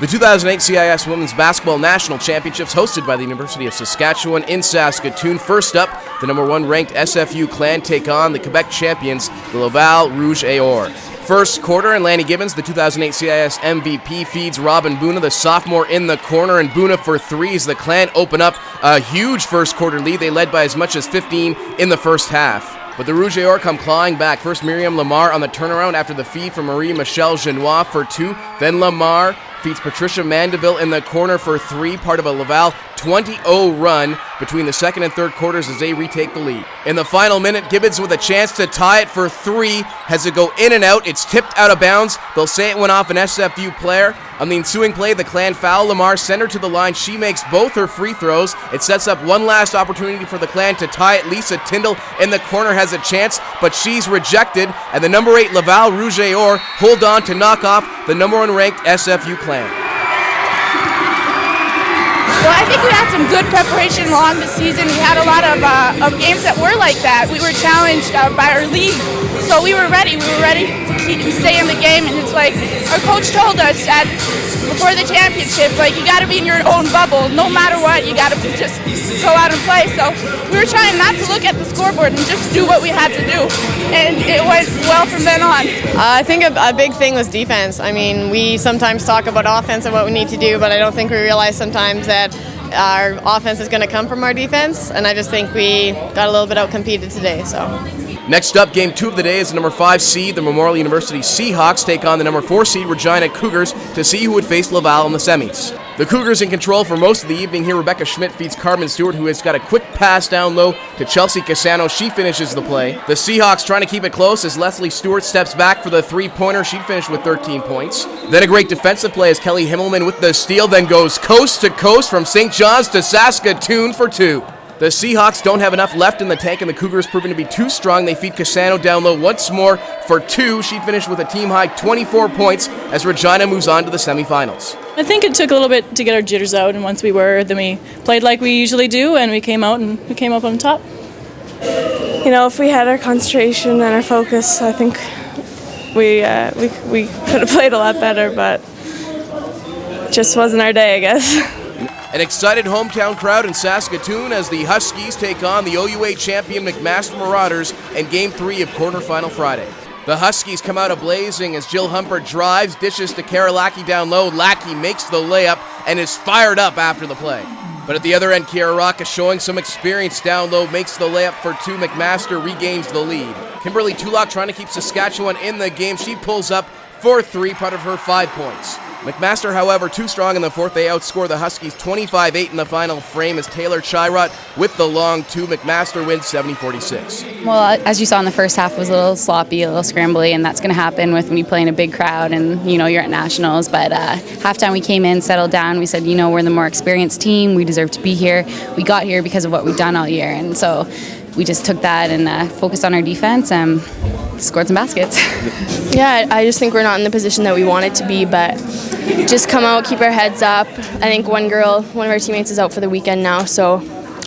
The 2008 CIS Women's Basketball National Championships hosted by the University of Saskatchewan in Saskatoon. First up, the number 1 ranked SFU Clan take on the Quebec champions, the Laval Rouge et Or. First quarter, and Lanny Gibbons, the 2008 CIS MVP, feeds Robin Buna, the sophomore, in the corner, and Buna for threes. The Clan open up a huge first quarter lead. They led by as much as 15 in the first half. But the Rouge et Or come clawing back. First, Miriam Lamar on the turnaround after the feed from Marie-Michelle Genois for 2. Then Lamar feeds Patricia Mandeville in the corner for 3, part of a Laval 20-0 run between the second and third quarters as they retake the lead. In the final minute, Gibbons with a chance to tie it for 3, has to go in and out. It's tipped out of bounds. They'll say it went off an SFU player. On the ensuing play, the Clan foul Lamar, send her to the line. She makes both her free throws. It sets up one last opportunity for the Clan to tie it. Lisa Tyndall in the corner has a chance, but she's rejected, and the number 8 Laval Rouge et Or hold on to knock off the number 1 ranked SFU Clan. Well, I think we had some good preparation along the season. We had a lot of games that were like that. We were challenged by our league, so we were ready. We were ready to stay in the game, and it's like our coach told us that before the championship, like, you got to be in your own bubble. No matter what, you got to just go out and play. So we were trying not to look at the scoreboard and just do what we had to do, and it went well from then on. I think a big thing was defense. I mean, we sometimes talk about offense and what we need to do, but I don't think we realize sometimes that our offense is going to come from our defense, and I just think we got a little bit out-competed today. So. Next up, game 2 of the day is the number 5 seed, the Memorial University Seahawks, take on the number 4 seed Regina Cougars to see who would face Laval in the semis. The Cougars in control for most of the evening here. Rebecca Schmidt feeds Carmen Stewart, who has got a quick pass down low to Chelsea Casano. She finishes the play. The Seahawks trying to keep it close as Leslie Stewart steps back for the three-pointer. She'd finish with 13 points. Then a great defensive play as Kelly Himmelman with the steal, then goes coast to coast from St. John's to Saskatoon for 2. The Seahawks don't have enough left in the tank, and the Cougars proving to be too strong. They feed Casano down low once more for 2. She finished with a team-high 24 points as Regina moves on to the semifinals. I think it took a little bit to get our jitters out, and once we were, then we played like we usually do, and we came out and we came up on top. You know, if we had our concentration and our focus, I think we could have played a lot better, but it just wasn't our day, I guess. An excited hometown crowd in Saskatoon as the Huskies take on the OUA champion McMaster Marauders in Game 3 of quarterfinal Friday. The Huskies come out a-blazing as Jill Humpert drives, dishes to Kara Lackey down low. Lackey makes the layup and is fired up after the play. But at the other end, Kiara Rocca showing some experience down low, makes the layup for 2. McMaster regains the lead. Kimberly Tulloch trying to keep Saskatchewan in the game. She pulls up for 3, part of her 5 points. McMaster, however, too strong in the fourth. They outscore the Huskies 25-8 in the final frame as Taylor Chirot with the long 2. McMaster wins 70-46. Well, as you saw in the first half, it was a little sloppy, a little scrambly, and that's going to happen with when you play in a big crowd and, you know, you're at nationals. But halftime we came in, settled down. We said, you know, we're the more experienced team. We deserve to be here. We got here because of what we've done all year. And so we just took that and focused on our defense and scored some baskets. Yeah, I just think we're not in the position that we wanted to be, but just come out, keep our heads up. I think one of our teammates is out for the weekend now, so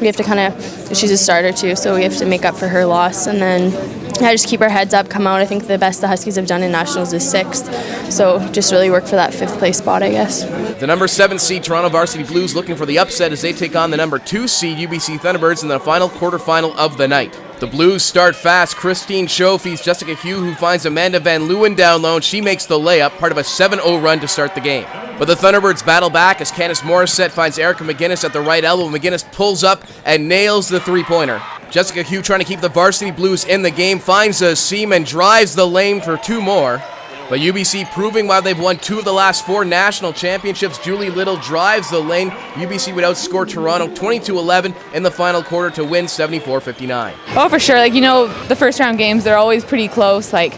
we have to she's a starter too, so we have to make up for her loss. And then, yeah, just keep our heads up, come out. I think the best the Huskies have done in nationals is 6th, so just really work for that 5th place spot, I guess. The number 7 seed Toronto Varsity Blues looking for the upset as they take on the number 2 seed UBC Thunderbirds in the final quarterfinal of the night. The Blues start fast. Christine Cho feeds Jessica Hugh, who finds Amanda Van Leeuwen down low, and she makes the layup, part of a 7-0 run to start the game. But the Thunderbirds battle back as Candice Morissette finds Erica McGinnis at the right elbow. McGinnis pulls up and nails the three-pointer. Jessica Hugh trying to keep the Varsity Blues in the game, finds a seam and drives the lane for 2 more. But UBC proving why they've won 2 of the last 4 national championships. Julie Little drives the lane. UBC would outscore Toronto 22-11 in the final quarter to win 74-59. Oh, for sure. Like, you know, the first round games, they're always pretty close. Like,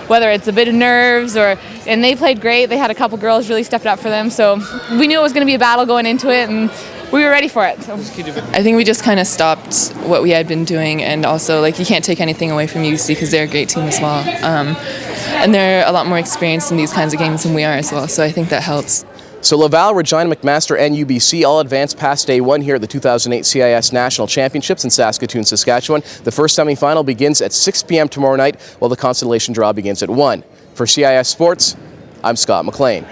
whether it's a bit of nerves and they played great. They had a couple girls really stepped up for them. So we knew it was going to be a battle going into it, and we were ready for it. So. I think we just kind of stopped what we had been doing, and also, like, you can't take anything away from UBC because they're a great team as well. And they're a lot more experienced in these kinds of games than we are as well, so I think that helps. So Laval, Regina, McMaster, and UBC all advanced past day 1 here at the 2008 CIS National Championships in Saskatoon, Saskatchewan. The first semifinal begins at 6 p.m. tomorrow night, while the consolation draw begins at 1. For CIS Sports, I'm Scott McLean.